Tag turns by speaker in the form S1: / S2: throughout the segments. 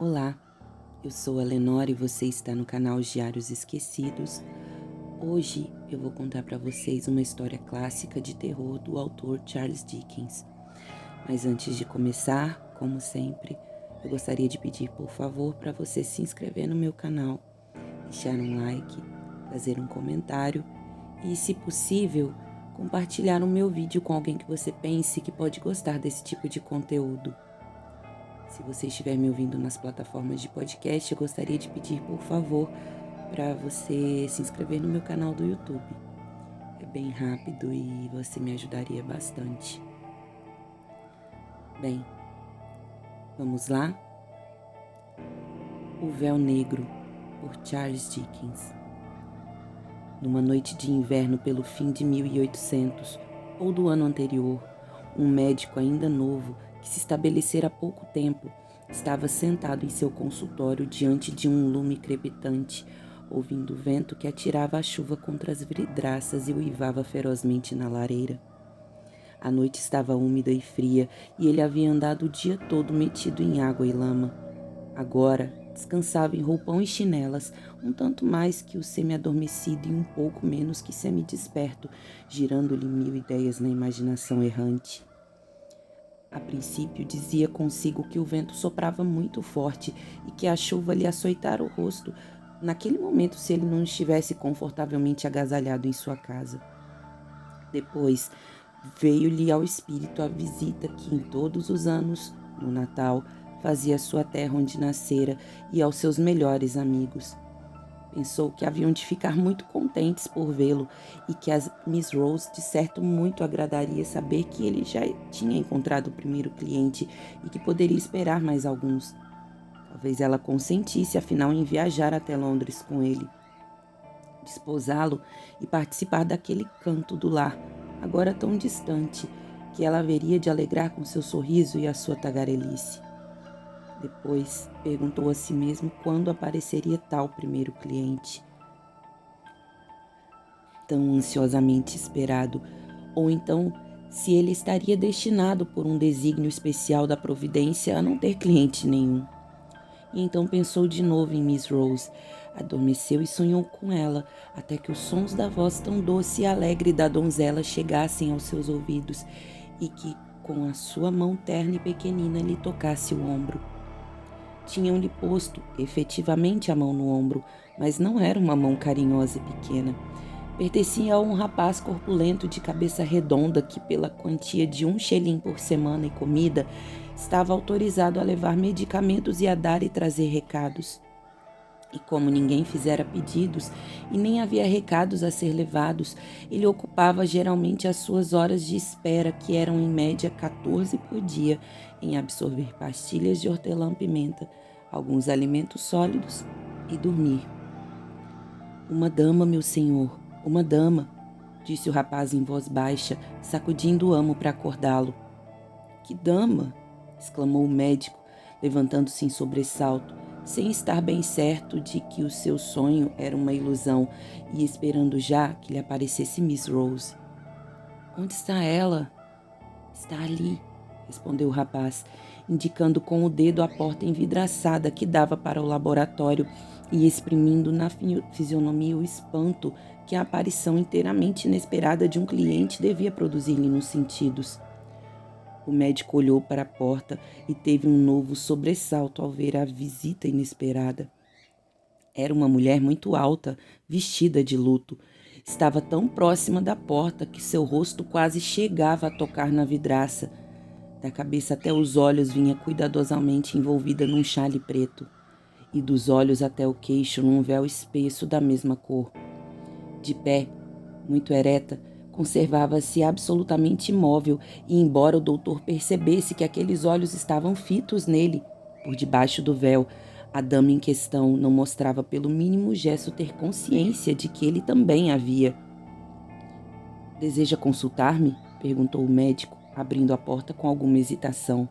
S1: Olá, eu sou a Lenora e você está no canal Diários Esquecidos. Hoje eu vou contar para vocês uma história clássica de terror do autor Charles Dickens. Mas antes de começar, como sempre, eu gostaria de pedir por favor para você se inscrever no meu canal, deixar um like, fazer um comentário e, se possível, compartilhar o meu vídeo com alguém que você pense que pode gostar desse tipo de conteúdo. Se você estiver me ouvindo nas plataformas de podcast, eu gostaria de pedir, por favor, para você se inscrever no meu canal do YouTube. É bem rápido e você me ajudaria bastante. Bem, vamos lá? O Véu Negro, por Charles Dickens. Numa noite de inverno pelo fim de 1800, ou do ano anterior, um médico ainda novo, que se estabelecera há pouco tempo, estava sentado em seu consultório diante de um lume crepitante, ouvindo o vento que atirava a chuva contra as vidraças e uivava ferozmente na lareira. A noite estava úmida e fria e ele havia andado o dia todo metido em água e lama. Agora, descansava em roupão e chinelas, um tanto mais que o semi-adormecido e um pouco menos que semi-desperto, girando-lhe mil ideias na imaginação errante. A princípio dizia consigo que o vento soprava muito forte e que a chuva lhe açoitara o rosto, naquele momento se ele não estivesse confortavelmente agasalhado em sua casa. Depois veio-lhe ao espírito a visita que em todos os anos, no Natal, fazia à sua terra onde nascera e aos seus melhores amigos. Pensou que haviam de ficar muito contentes por vê-lo e que as Miss Rose de certo muito agradaria saber que ele já tinha encontrado o primeiro cliente e que poderia esperar mais alguns. Talvez ela consentisse, afinal, em viajar até Londres com ele, desposá-lo e participar daquele canto do lar, agora tão distante, que ela haveria de alegrar com seu sorriso e a sua tagarelice. Depois perguntou a si mesmo quando apareceria tal primeiro cliente, tão ansiosamente esperado, ou então se ele estaria destinado por um desígnio especial da providência a não ter cliente nenhum. E então pensou de novo em Miss Rose, adormeceu e sonhou com ela, até que os sons da voz tão doce e alegre da donzela chegassem aos seus ouvidos e que, com a sua mão terna e pequenina, lhe tocasse o ombro. Tinham-lhe posto, efetivamente, a mão no ombro, mas não era uma mão carinhosa e pequena. Pertencia a um rapaz corpulento de cabeça redonda que, pela quantia de 1 shilling por semana e comida, estava autorizado a levar medicamentos e a dar e trazer recados. E como ninguém fizera pedidos e nem havia recados a ser levados, ele ocupava geralmente as suas horas de espera, que eram em média 14 por dia, em absorver pastilhas de hortelã-pimenta, alguns alimentos sólidos e dormir. "Uma dama, meu senhor, uma dama", disse o rapaz em voz baixa, sacudindo o amo para acordá-lo. "Que dama?", exclamou o médico, levantando-se em sobressalto, sem estar bem certo de que o seu sonho era uma ilusão e esperando já que lhe aparecesse Miss Rose. "Onde está ela?" "Está ali", respondeu o rapaz, indicando com o dedo a porta envidraçada que dava para o laboratório e exprimindo na fisionomia o espanto que a aparição inteiramente inesperada de um cliente devia produzir-lhe nos sentidos. O médico olhou para a porta e teve um novo sobressalto ao ver a visita inesperada. Era uma mulher muito alta, vestida de luto. Estava tão próxima da porta que seu rosto quase chegava a tocar na vidraça. Da cabeça até os olhos vinha cuidadosamente envolvida num xale preto, e dos olhos até o queixo num véu espesso da mesma cor. De pé, muito ereta, conservava-se absolutamente imóvel e, embora o doutor percebesse que aqueles olhos estavam fitos nele, por debaixo do véu, a dama em questão não mostrava pelo mínimo gesto ter consciência de que ele também a via. "Deseja consultar-me?", perguntou o médico, abrindo a porta com alguma hesitação.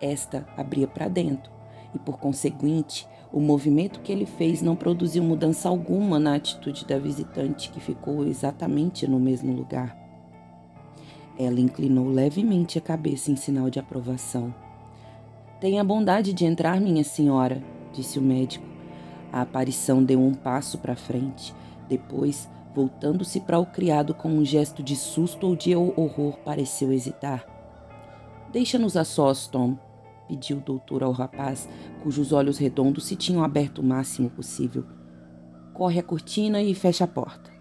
S1: Esta abria para dentro e, por conseguinte, o movimento que ele fez não produziu mudança alguma na atitude da visitante, que ficou exatamente no mesmo lugar. Ela inclinou levemente a cabeça em sinal de aprovação. Tenha a bondade de entrar, minha senhora, disse o médico. A aparição deu um passo para frente. Depois, voltando-se para o criado com um gesto de susto ou de horror, pareceu hesitar. Deixa-nos a sós, Tom, pediu o doutor ao rapaz, cujos olhos redondos se tinham aberto o máximo possível. Corre a cortina e fecha a porta.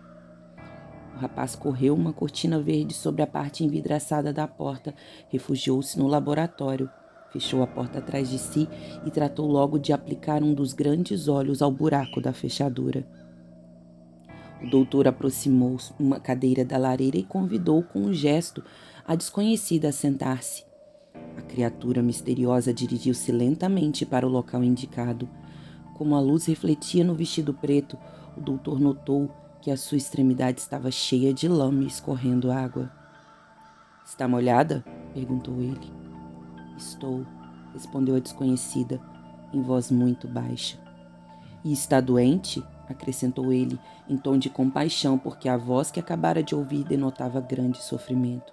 S1: O rapaz correu uma cortina verde sobre a parte envidraçada da porta, refugiou-se no laboratório, fechou a porta atrás de si e tratou logo de aplicar um dos grandes olhos ao buraco da fechadura. O doutor aproximou uma cadeira da lareira e convidou com um gesto a desconhecida a sentar-se. A criatura misteriosa dirigiu-se lentamente para o local indicado. Como a luz refletia no vestido preto, o doutor notou que a sua extremidade estava cheia de lama e escorrendo água. — Está molhada? Perguntou ele. — Estou, respondeu a desconhecida, em voz muito baixa. — E está doente? Acrescentou ele, em tom de compaixão, porque a voz que acabara de ouvir denotava grande sofrimento.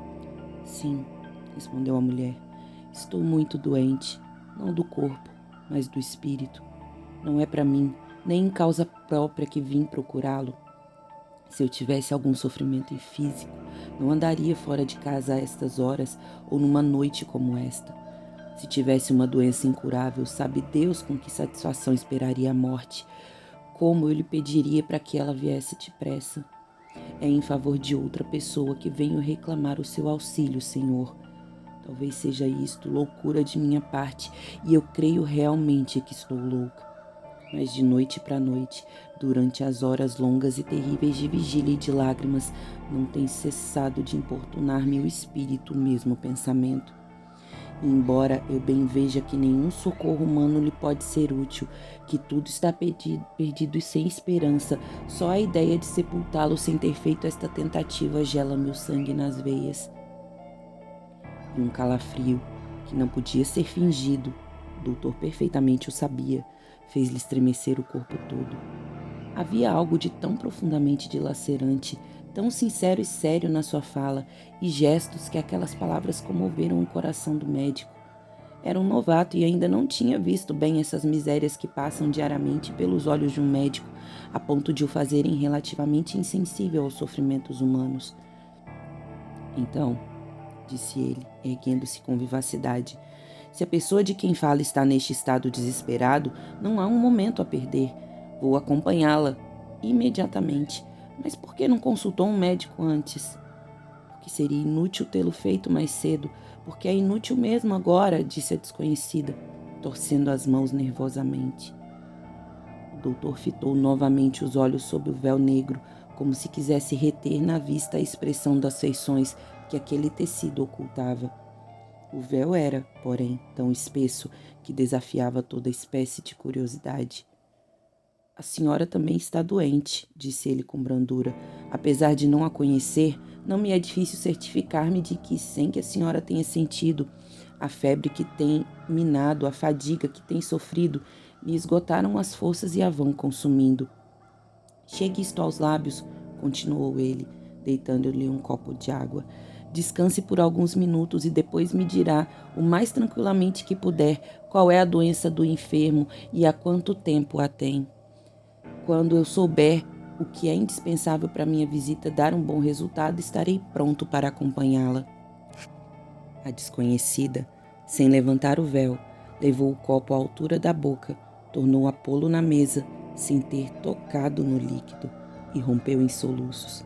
S1: — Sim, respondeu a mulher. — Estou muito doente, não do corpo, mas do espírito. Não é para mim, nem em causa própria que vim procurá-lo. Se eu tivesse algum sofrimento físico, não andaria fora de casa a estas horas ou numa noite como esta. Se tivesse uma doença incurável, sabe Deus com que satisfação esperaria a morte. Como eu lhe pediria para que ela viesse depressa? É em favor de outra pessoa que venho reclamar o seu auxílio, Senhor. Talvez seja isto loucura de minha parte, e eu creio realmente que estou louca. Mas de noite para noite, durante as horas longas e terríveis de vigília e de lágrimas, não tem cessado de importunar-me o espírito o mesmo pensamento. E embora eu bem veja que nenhum socorro humano lhe pode ser útil, que tudo está perdido e sem esperança, só a ideia de sepultá-lo sem ter feito esta tentativa gela-me o sangue nas veias. E um calafrio, que não podia ser fingido, o doutor perfeitamente o sabia, fez-lhe estremecer o corpo todo. Havia algo de tão profundamente dilacerante, tão sincero e sério na sua fala e gestos que aquelas palavras comoveram o coração do médico. Era um novato e ainda não tinha visto bem essas misérias que passam diariamente pelos olhos de um médico, a ponto de o fazerem relativamente insensível aos sofrimentos humanos. Então, disse ele, erguendo-se com vivacidade, se a pessoa de quem fala está neste estado desesperado, não há um momento a perder. Vou acompanhá-la imediatamente. Mas por que não consultou um médico antes? Porque seria inútil tê-lo feito mais cedo, porque é inútil mesmo agora, disse a desconhecida, torcendo as mãos nervosamente. O doutor fitou novamente os olhos sob o véu negro, como se quisesse reter na vista a expressão das feições que aquele tecido ocultava. O véu era, porém, tão espesso que desafiava toda espécie de curiosidade. — A senhora também está doente, disse ele com brandura. Apesar de não a conhecer, não me é difícil certificar-me de que, sem que a senhora tenha sentido, a febre que tem minado, a fadiga que tem sofrido, lhe esgotaram as forças e a vão consumindo. Chegue isto aos lábios, continuou ele, deitando-lhe um copo de água. Descanse por alguns minutos e depois me dirá, o mais tranquilamente que puder, qual é a doença do enfermo e há quanto tempo a tem. Quando eu souber o que é indispensável para minha visita dar um bom resultado, estarei pronto para acompanhá-la. A desconhecida, sem levantar o véu, levou o copo à altura da boca, tornou a pô-lo na mesa, sem ter tocado no líquido, e rompeu em soluços.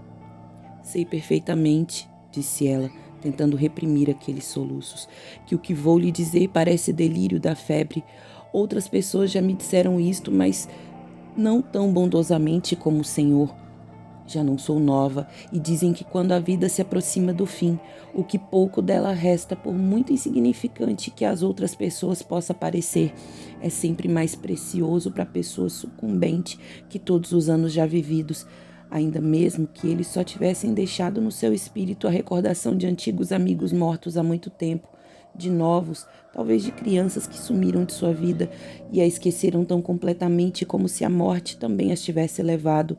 S1: Sei perfeitamente, disse ela, tentando reprimir aqueles soluços, que o que vou lhe dizer parece delírio da febre. Outras pessoas já me disseram isto, mas não tão bondosamente como o senhor. Já não sou nova e dizem que quando a vida se aproxima do fim, o que pouco dela resta, por muito insignificante que às outras pessoas possa parecer, é sempre mais precioso para a pessoa sucumbente que todos os anos já vividos, ainda mesmo que eles só tivessem deixado no seu espírito a recordação de antigos amigos mortos há muito tempo, de novos, talvez de crianças que sumiram de sua vida e a esqueceram tão completamente como se a morte também as tivesse levado.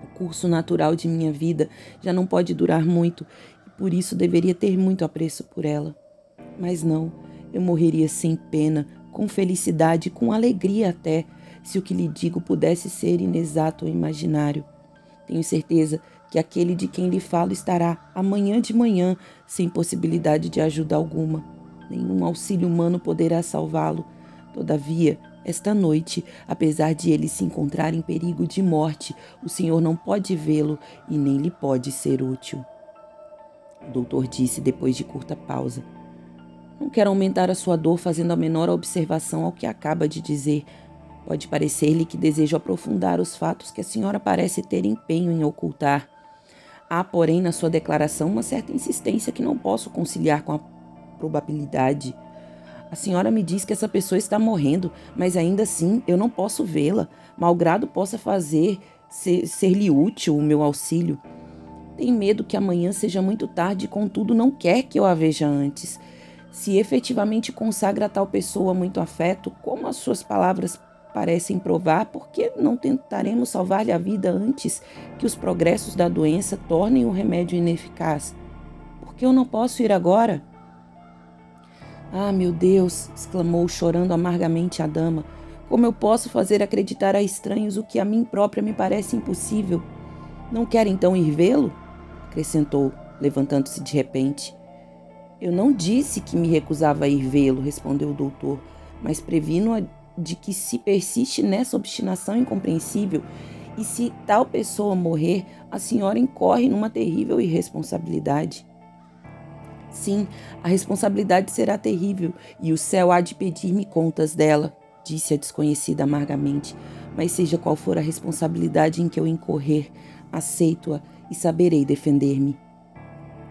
S1: O curso natural de minha vida já não pode durar muito e por isso deveria ter muito apreço por ela. Mas não, Eu morreria sem pena, com felicidade, com alegria até, se o que lhe digo pudesse ser inexato ou imaginário. Tenho certeza que aquele de quem lhe falo estará amanhã de manhã sem possibilidade de ajuda alguma. Nenhum auxílio humano poderá salvá-lo. Todavia, esta noite, apesar de ele se encontrar em perigo de morte, o senhor não pode vê-lo e nem lhe pode ser útil. O doutor disse depois de curta pausa. Não quero aumentar a sua dor fazendo a menor observação ao que acaba de dizer. Pode parecer-lhe que desejo aprofundar os fatos que a senhora parece ter empenho em ocultar. Há, porém, na sua declaração uma certa insistência que não posso conciliar com a probabilidade. A senhora me diz que essa pessoa está morrendo, mas ainda assim eu não posso vê-la, malgrado possa fazer ser-lhe útil o meu auxílio. Tem medo que amanhã seja muito tarde e, contudo, não quer que eu a veja antes. Se efetivamente consagra a tal pessoa muito afeto, como as suas palavras parecem provar, por que não tentaremos salvar-lhe a vida antes que os progressos da doença tornem o remédio ineficaz? Por que eu não posso ir agora? Ah, meu Deus! Exclamou chorando amargamente a dama. Como eu posso fazer acreditar a estranhos o que a mim própria me parece impossível? Não quer então ir vê-lo? Acrescentou, levantando-se de repente. Eu não disse que me recusava a ir vê-lo, respondeu o doutor, mas previno-a de que se persiste nessa obstinação incompreensível e se tal pessoa morrer, a senhora incorre numa terrível irresponsabilidade. Sim, a responsabilidade será terrível e o céu há de pedir-me contas dela, disse a desconhecida amargamente, mas seja qual for a responsabilidade em que eu incorrer, aceito-a e saberei defender-me.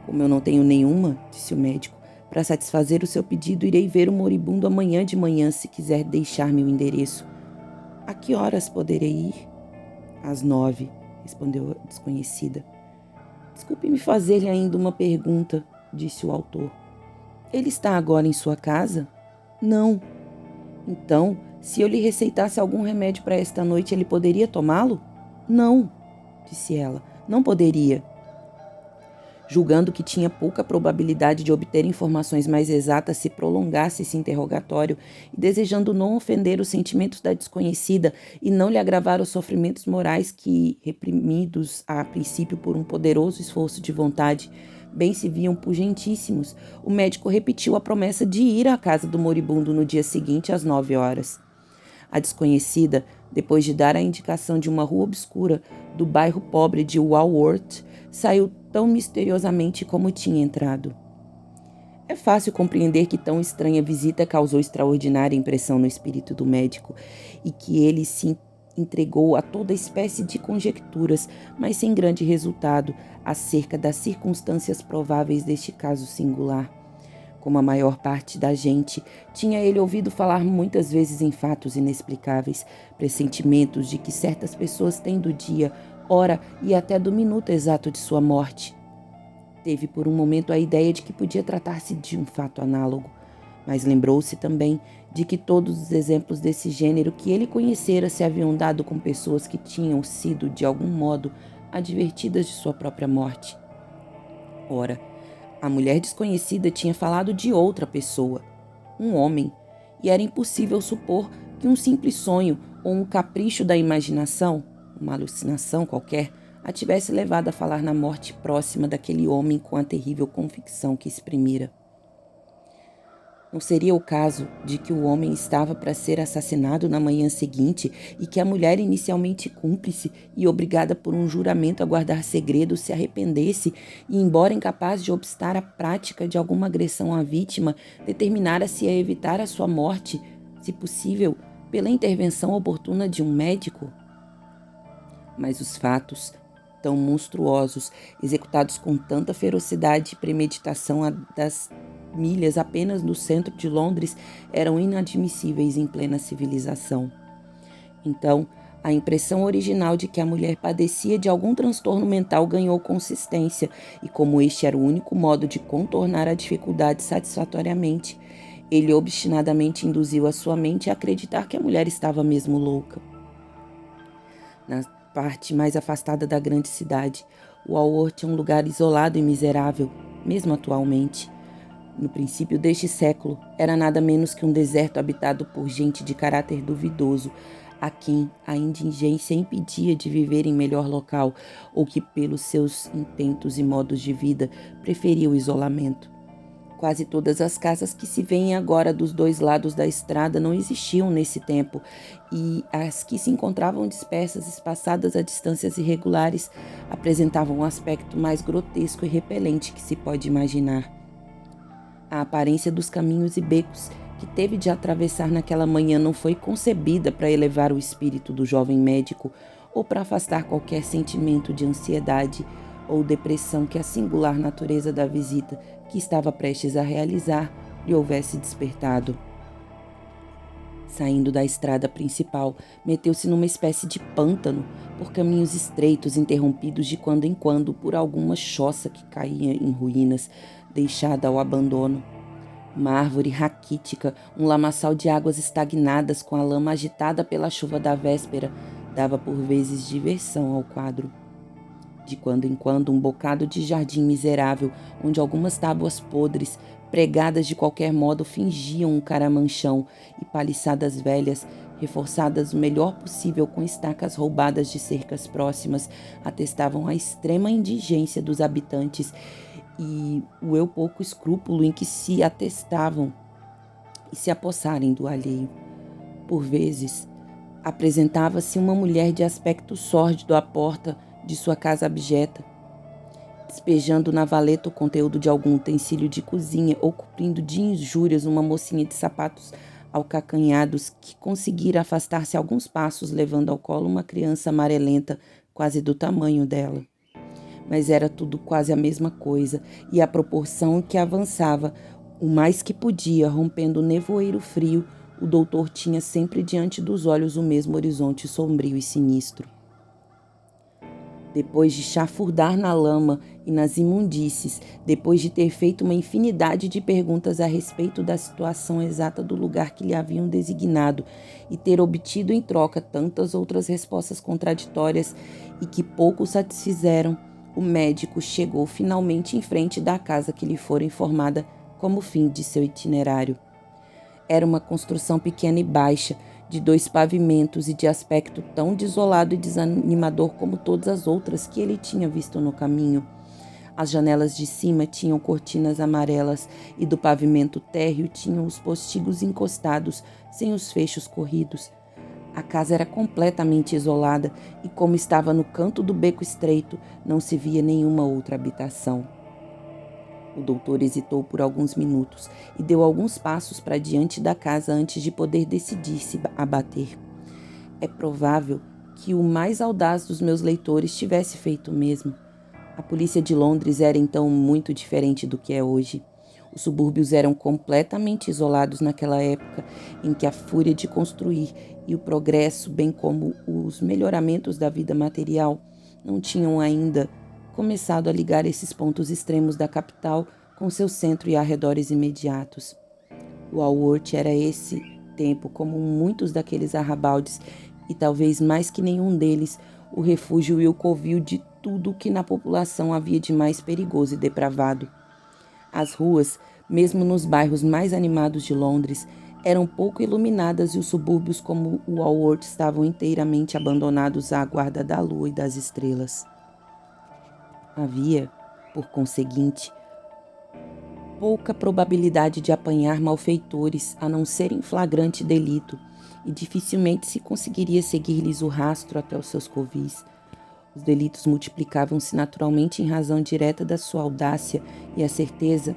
S1: Como eu não tenho nenhuma, disse o médico, para satisfazer o seu pedido, irei ver o moribundo amanhã de manhã, se quiser deixar-me o endereço. A que horas poderei ir? Às 9, respondeu a desconhecida. Desculpe-me fazer-lhe ainda uma pergunta, disse o autor. Ele está agora em sua casa? Não. Então, se eu lhe receitasse algum remédio para esta noite, ele poderia tomá-lo? Não, disse ela, não poderia. Julgando que tinha pouca probabilidade de obter informações mais exatas se prolongasse esse interrogatório e desejando não ofender os sentimentos da desconhecida e não lhe agravar os sofrimentos morais que, reprimidos a princípio por um poderoso esforço de vontade, bem se viam pugentíssimos, o médico repetiu a promessa de ir à casa do moribundo no dia seguinte às 9 horas. A desconhecida, depois de dar a indicação de uma rua obscura do bairro pobre de Walworth, saiu tão misteriosamente como tinha entrado. É fácil compreender que tão estranha visita causou extraordinária impressão no espírito do médico e que ele se entregou a toda espécie de conjecturas, mas sem grande resultado, acerca das circunstâncias prováveis deste caso singular. Como a maior parte da gente, tinha ele ouvido falar muitas vezes em fatos inexplicáveis, pressentimentos de que certas pessoas têm do dia, hora e até do minuto exato de sua morte. Teve por um momento a ideia de que podia tratar-se de um fato análogo, mas lembrou-se também de que todos os exemplos desse gênero que ele conhecera se haviam dado com pessoas que tinham sido, de algum modo, advertidas de sua própria morte. Ora, a mulher desconhecida tinha falado de outra pessoa, um homem, e era impossível supor que um simples sonho ou um capricho da imaginação, uma alucinação qualquer, a tivesse levado a falar na morte próxima daquele homem com a terrível convicção que exprimira. Não seria o caso de que o homem estava para ser assassinado na manhã seguinte e que a mulher, inicialmente cúmplice e obrigada por um juramento a guardar segredo, se arrependesse e, embora incapaz de obstar à prática de alguma agressão à vítima, determinara-se a evitar a sua morte, se possível, pela intervenção oportuna de um médico? Mas os fatos, tão monstruosos, executados com tanta ferocidade e premeditação das milhas apenas no centro de Londres, eram inadmissíveis em plena civilização. Então, a impressão original de que a mulher padecia de algum transtorno mental ganhou consistência, e como este era o único modo de contornar a dificuldade satisfatoriamente, ele obstinadamente induziu a sua mente a acreditar que a mulher estava mesmo louca. Na parte mais afastada da grande cidade, Walworth é um lugar isolado e miserável, mesmo atualmente. No princípio deste século, era nada menos que um deserto habitado por gente de caráter duvidoso, a quem a indigência impedia de viver em melhor local ou que, pelos seus intentos e modos de vida, preferia o isolamento. Quase todas as casas que se vêem agora dos dois lados da estrada não existiam nesse tempo, e as que se encontravam dispersas, espaçadas a distâncias irregulares, apresentavam um aspecto mais grotesco e repelente que se pode imaginar. A aparência dos caminhos e becos que teve de atravessar naquela manhã não foi concebida para elevar o espírito do jovem médico ou para afastar qualquer sentimento de ansiedade ou depressão que a singular natureza da visita que estava prestes a realizar lhe houvesse despertado. Saindo da estrada principal, meteu-se numa espécie de pântano, por caminhos estreitos interrompidos de quando em quando por alguma choça que caía em ruínas, deixada ao abandono. Uma árvore raquítica, um lamaçal de águas estagnadas com a lama agitada pela chuva da véspera, dava por vezes diversão ao quadro. De quando em quando, um bocado de jardim miserável, onde algumas tábuas podres, pregadas de qualquer modo, fingiam um caramanchão, e paliçadas velhas, reforçadas o melhor possível com estacas roubadas de cercas próximas, atestavam a extrema indigência dos habitantes e o eu pouco escrúpulo em que se atestavam e se apossarem do alheio. Por vezes, apresentava-se uma mulher de aspecto sórdido à porta de sua casa abjeta, despejando na valeta o conteúdo de algum utensílio de cozinha ou cobrindo de injúrias uma mocinha de sapatos alcacanhados que conseguira afastar-se alguns passos, levando ao colo uma criança amarelenta, quase do tamanho dela. Mas era tudo quase a mesma coisa, e à proporção que avançava, o mais que podia, rompendo o nevoeiro frio, o doutor tinha sempre diante dos olhos o mesmo horizonte sombrio e sinistro. Depois de chafurdar na lama e nas imundícies, depois de ter feito uma infinidade de perguntas a respeito da situação exata do lugar que lhe haviam designado e ter obtido em troca tantas outras respostas contraditórias e que pouco o satisfizeram, o médico chegou finalmente em frente da casa que lhe fora informada como fim de seu itinerário. Era uma construção pequena e baixa, de 2 pavimentos e de aspecto tão desolado e desanimador como todas as outras que ele tinha visto no caminho. As janelas de cima tinham cortinas amarelas e do pavimento térreo tinham os postigos encostados, sem os fechos corridos. A casa era completamente isolada e, como estava no canto do beco estreito, não se via nenhuma outra habitação. O doutor hesitou por alguns minutos e deu alguns passos para diante da casa antes de poder decidir-se a bater. É provável que o mais audaz dos meus leitores tivesse feito o mesmo. A polícia de Londres era então muito diferente do que é hoje. Os subúrbios eram completamente isolados naquela época em que a fúria de construir e o progresso, bem como os melhoramentos da vida material, não tinham ainda começado a ligar esses pontos extremos da capital com seu centro e arredores imediatos. O Walworth era esse tempo, como muitos daqueles arrabaldes, e talvez mais que nenhum deles, o refúgio e o covil de tudo o que na população havia de mais perigoso e depravado. As ruas, mesmo nos bairros mais animados de Londres, eram pouco iluminadas e os subúrbios como o Walworth estavam inteiramente abandonados à guarda da lua e das estrelas. Havia, por conseguinte, pouca probabilidade de apanhar malfeitores, a não ser em flagrante delito, e dificilmente se conseguiria seguir-lhes o rastro até os seus covis. Os delitos multiplicavam-se naturalmente em razão direta da sua audácia e a certeza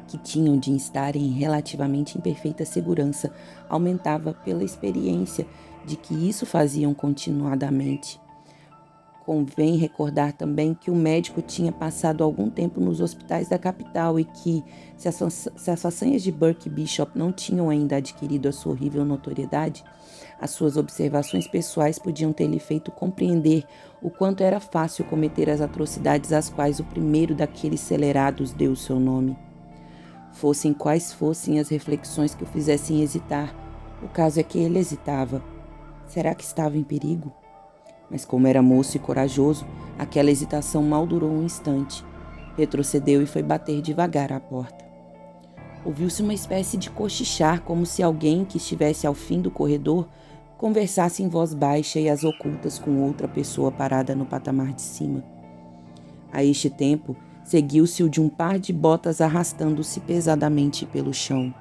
S1: que tinham de estarem relativamente em perfeita segurança aumentava pela experiência de que isso faziam continuadamente. Convém recordar também que o médico tinha passado algum tempo nos hospitais da capital e que, se as façanhas de Burke Bishop não tinham ainda adquirido a sua horrível notoriedade, as suas observações pessoais podiam ter-lhe feito compreender o quanto era fácil cometer as atrocidades às quais o primeiro daqueles celerados deu o seu nome. Fossem quais fossem as reflexões que o fizessem hesitar, o caso é que ele hesitava. Será que estava em perigo? Mas como era moço e corajoso, aquela hesitação mal durou um instante. Retrocedeu e foi bater devagar à porta. Ouviu-se uma espécie de cochichar, como se alguém que estivesse ao fim do corredor conversasse em voz baixa e às ocultas com outra pessoa parada no patamar de cima. A este tempo, seguiu-se o de um par de botas arrastando-se pesadamente pelo chão.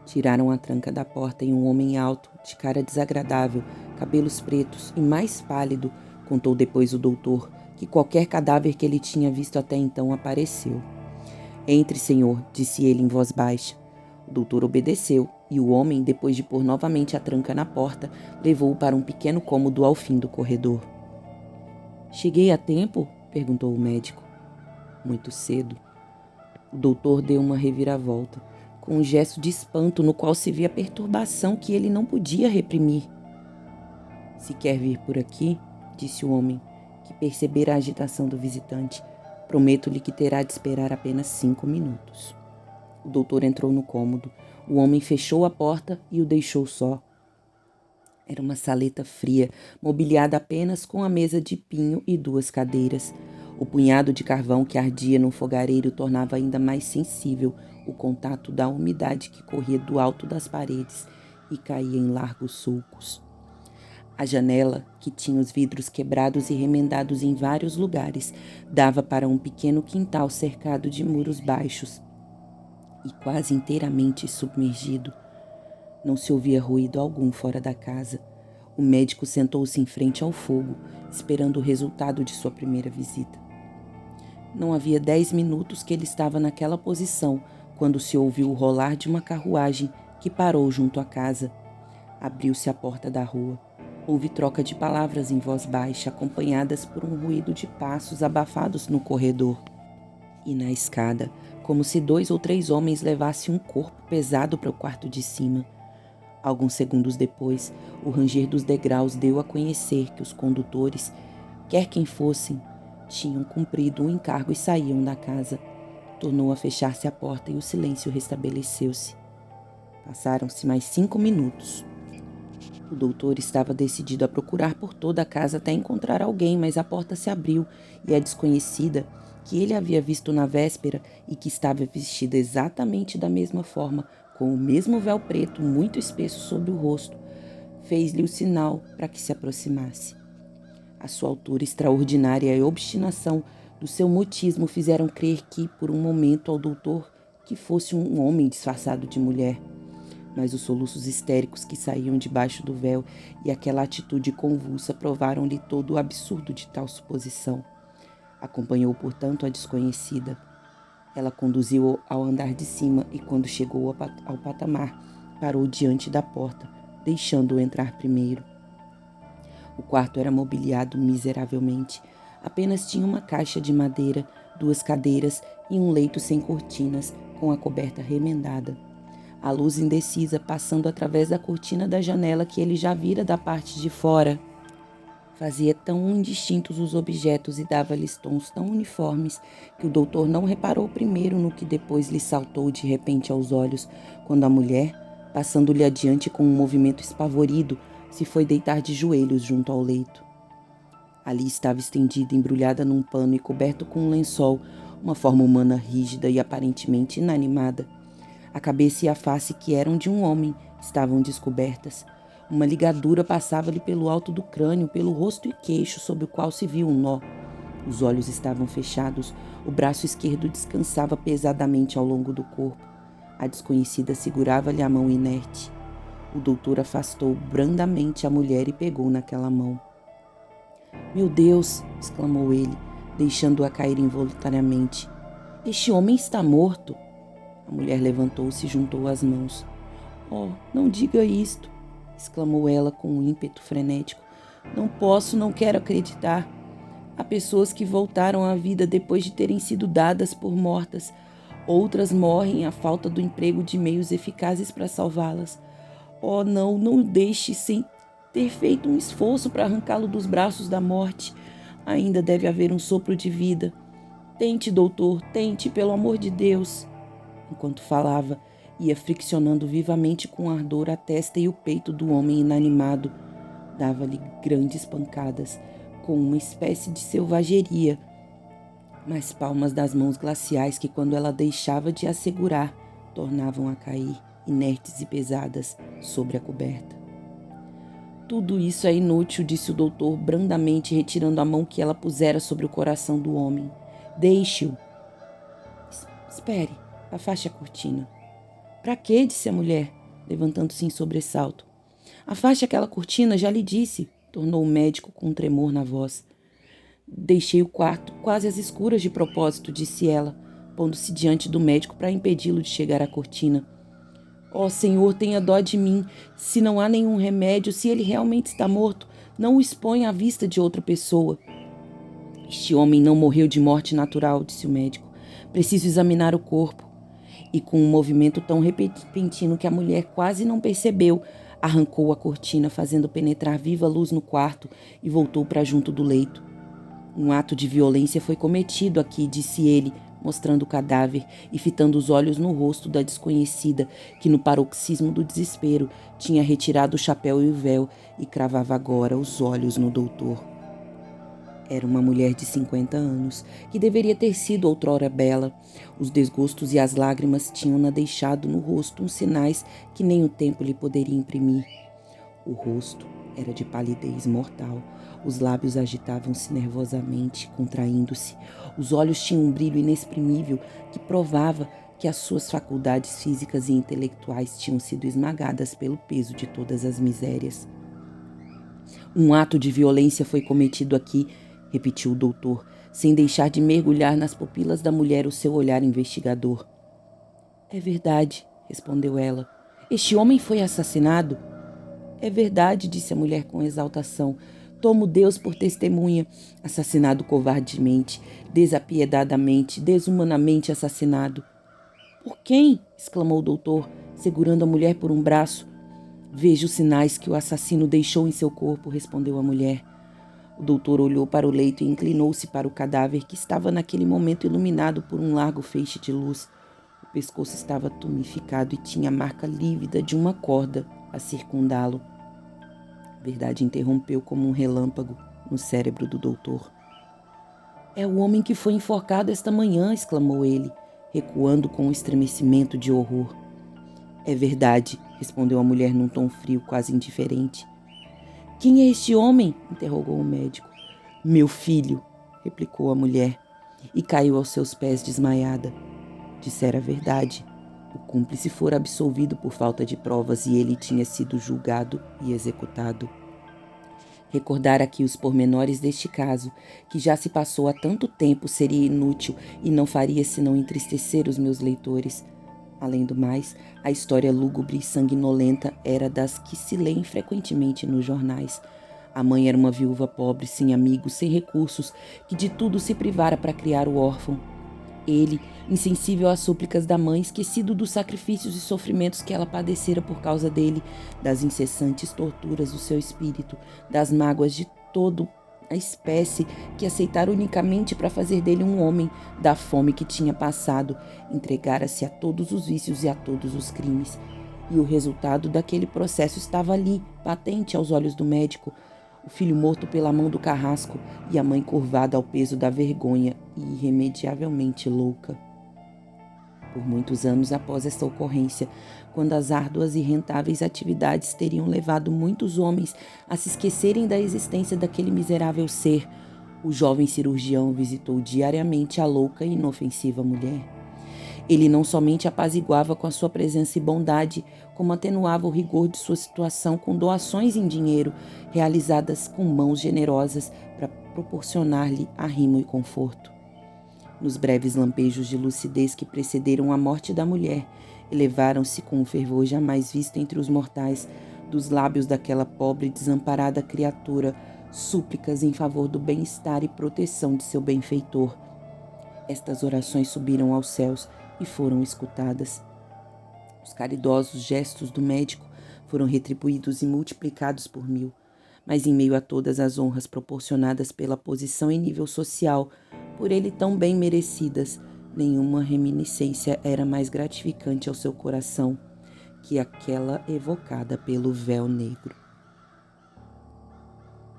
S1: Tiraram a tranca da porta e um homem alto, de cara desagradável, cabelos pretos e mais pálido, contou depois o doutor, que qualquer cadáver que ele tinha visto até então apareceu. Entre, senhor, disse ele em voz baixa. O doutor obedeceu, e o homem, depois de pôr novamente a tranca na porta, levou-o para um pequeno cômodo ao fim do corredor. Cheguei a tempo? Perguntou o médico. Muito cedo. O doutor deu uma reviravolta, com um gesto de espanto no qual se via a perturbação que ele não podia reprimir. Se quer vir por aqui, disse o homem, que percebera a agitação do visitante, prometo-lhe que terá de esperar apenas 5 minutos. O doutor entrou no cômodo. O homem fechou a porta e o deixou só. Era uma saleta fria, mobiliada apenas com a mesa de pinho e 2 cadeiras. O punhado de carvão que ardia no fogareiro tornava ainda mais sensível o contato da umidade que corria do alto das paredes e caía em largos sulcos. A janela, que tinha os vidros quebrados e remendados em vários lugares, dava para um pequeno quintal cercado de muros baixos e quase inteiramente submergido. Não se ouvia ruído algum fora da casa. O médico sentou-se em frente ao fogo, esperando o resultado de sua primeira visita. Não havia 10 minutos que ele estava naquela posição, quando se ouviu o rolar de uma carruagem que parou junto à casa. Abriu-se a porta da rua. Houve troca de palavras em voz baixa, acompanhadas por um ruído de passos abafados no corredor. E na escada, como se 2 ou 3 homens levassem um corpo pesado para o quarto de cima. Alguns segundos depois, o ranger dos degraus deu a conhecer que os condutores, quer quem fossem, tinham cumprido o encargo e saíam da casa. Tornou a fechar-se a porta e o silêncio restabeleceu-se. Passaram-se mais 5 minutos. O doutor estava decidido a procurar por toda a casa até encontrar alguém, mas a porta se abriu e a desconhecida, que ele havia visto na véspera e que estava vestida exatamente da mesma forma, com o mesmo véu preto muito espesso sobre o rosto, fez-lhe o sinal para que se aproximasse. A sua altura extraordinária e a obstinação do seu mutismo fizeram crer que, por um momento, ao doutor que fosse um homem disfarçado de mulher. Mas os soluços histéricos que saíam debaixo do véu e aquela atitude convulsa provaram-lhe todo o absurdo de tal suposição. Acompanhou, portanto, a desconhecida. Ela conduziu-o ao andar de cima e, quando chegou ao patamar, parou diante da porta, deixando-o entrar primeiro. O quarto era mobiliado miseravelmente. Apenas tinha uma caixa de madeira, 2 cadeiras e um leito sem cortinas, com a coberta remendada. A luz indecisa passando através da cortina da janela que ele já vira da parte de fora fazia tão indistintos os objetos e dava-lhes tons tão uniformes que o doutor não reparou primeiro no que depois lhe saltou de repente aos olhos, quando a mulher, passando-lhe adiante com um movimento espavorido, se foi deitar de joelhos junto ao leito. Ali estava estendida, embrulhada num pano e coberto com um lençol, uma forma humana rígida e aparentemente inanimada. A cabeça e a face, que eram de um homem, estavam descobertas. Uma ligadura passava-lhe pelo alto do crânio, pelo rosto e queixo, sob o qual se viu um nó. Os olhos estavam fechados, o braço esquerdo descansava pesadamente ao longo do corpo. A desconhecida segurava-lhe a mão inerte. O doutor afastou brandamente a mulher e pegou naquela mão. "Meu Deus!" exclamou ele, deixando-a cair involuntariamente. "Este homem está morto!" A mulher levantou-se e juntou as mãos. "Oh, não diga isto!" exclamou ela com um ímpeto frenético. "Não posso, não quero acreditar. Há pessoas que voltaram à vida depois de terem sido dadas por mortas. Outras morrem à falta do emprego de meios eficazes para salvá-las. Oh, não o deixe sem ter feito um esforço para arrancá-lo dos braços da morte. Ainda deve haver um sopro de vida. Tente, doutor, tente, pelo amor de Deus." Enquanto falava, ia friccionando vivamente com ardor a testa e o peito do homem inanimado. Dava-lhe grandes pancadas, com uma espécie de selvageria, mas palmas das mãos glaciais que, quando ela deixava de as segurar, tornavam a cair, inertes e pesadas, sobre a coberta. Tudo isso é inútil, disse o doutor brandamente, retirando a mão que ela pusera sobre o coração do homem. Deixe-o. Espere, afaste a cortina. Para quê? Disse a mulher, levantando-se em sobressalto. Afaste aquela cortina, já lhe disse, tornou o médico com um tremor na voz. Deixei o quarto quase às escuras de propósito, disse ela, pondo-se diante do médico para impedi-lo de chegar à cortina. Ó Senhor, tenha dó de mim. Se não há nenhum remédio, se ele realmente está morto, não o exponha à vista de outra pessoa. Este homem não morreu de morte natural, disse o médico. Preciso examinar o corpo. E com um movimento tão repentino que a mulher quase não percebeu, arrancou a cortina, fazendo penetrar viva luz no quarto e voltou para junto do leito. Um ato de violência foi cometido aqui, disse ele, mostrando o cadáver e fitando os olhos no rosto da desconhecida, que no paroxismo do desespero tinha retirado o chapéu e o véu e cravava agora os olhos no doutor. Era uma mulher de 50 anos, que deveria ter sido outrora bela. Os desgostos e as lágrimas tinham-na deixado no rosto uns sinais que nem o tempo lhe poderia imprimir. O rosto era de palidez mortal. Os lábios agitavam-se nervosamente, contraindo-se. Os olhos tinham um brilho inexprimível que provava que as suas faculdades físicas e intelectuais tinham sido esmagadas pelo peso de todas as misérias. Um ato de violência foi cometido aqui, repetiu o doutor, sem deixar de mergulhar nas pupilas da mulher o seu olhar investigador. É verdade, respondeu ela. Este homem foi assassinado? É verdade, disse a mulher com exaltação. Tomo Deus por testemunha. Assassinado covardemente, desapiedadamente, desumanamente assassinado. Por quem? Exclamou o doutor, segurando a mulher por um braço. Vejo os sinais que o assassino deixou em seu corpo, respondeu a mulher. O doutor olhou para o leito e inclinou-se para o cadáver que estava naquele momento iluminado por um largo feixe de luz. O pescoço estava tumificado e tinha a marca lívida de uma corda a circundá-lo. A verdade interrompeu como um relâmpago no cérebro do doutor. É o homem que foi enforcado esta manhã, exclamou ele, recuando com um estremecimento de horror. É verdade, respondeu a mulher num tom frio, quase indiferente. Quem é este homem? Interrogou o médico. Meu filho, replicou a mulher, e caiu aos seus pés desmaiada. Dissera a verdade. O cúmplice fora absolvido por falta de provas e ele tinha sido julgado e executado. Recordar aqui os pormenores deste caso, que já se passou há tanto tempo, seria inútil e não faria senão entristecer os meus leitores. Além do mais, a história lúgubre e sanguinolenta era das que se leem frequentemente nos jornais. A mãe era uma viúva pobre, sem amigos, sem recursos, que de tudo se privara para criar o órfão. Ele, insensível às súplicas da mãe, esquecido dos sacrifícios e sofrimentos que ela padecera por causa dele, das incessantes torturas do seu espírito, das mágoas de toda a espécie que aceitara unicamente para fazer dele um homem, da fome que tinha passado, entregara-se a todos os vícios e a todos os crimes. E o resultado daquele processo estava ali, patente aos olhos do médico, o filho morto pela mão do carrasco e a mãe curvada ao peso da vergonha e irremediavelmente louca. Por muitos anos após esta ocorrência, quando as árduas e rentáveis atividades teriam levado muitos homens a se esquecerem da existência daquele miserável ser, o jovem cirurgião visitou diariamente a louca e inofensiva mulher. Ele não somente apaziguava com a sua presença e bondade, como atenuava o rigor de sua situação com doações em dinheiro, realizadas com mãos generosas para proporcionar-lhe arrimo e conforto. Nos breves lampejos de lucidez que precederam a morte da mulher, elevaram-se com um fervor jamais visto entre os mortais, dos lábios daquela pobre e desamparada criatura, súplicas em favor do bem-estar e proteção de seu benfeitor. Estas orações subiram aos céus e foram escutadas. Os caridosos gestos do médico foram retribuídos e multiplicados por 1000, mas em meio a todas as honras proporcionadas pela posição e nível social, por ele tão bem merecidas, nenhuma reminiscência era mais gratificante ao seu coração que aquela evocada pelo véu negro.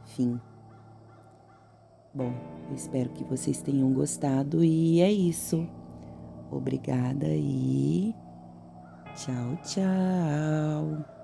S1: Fim. Bom, eu espero que vocês tenham gostado e é isso. Obrigada e tchau, tchau.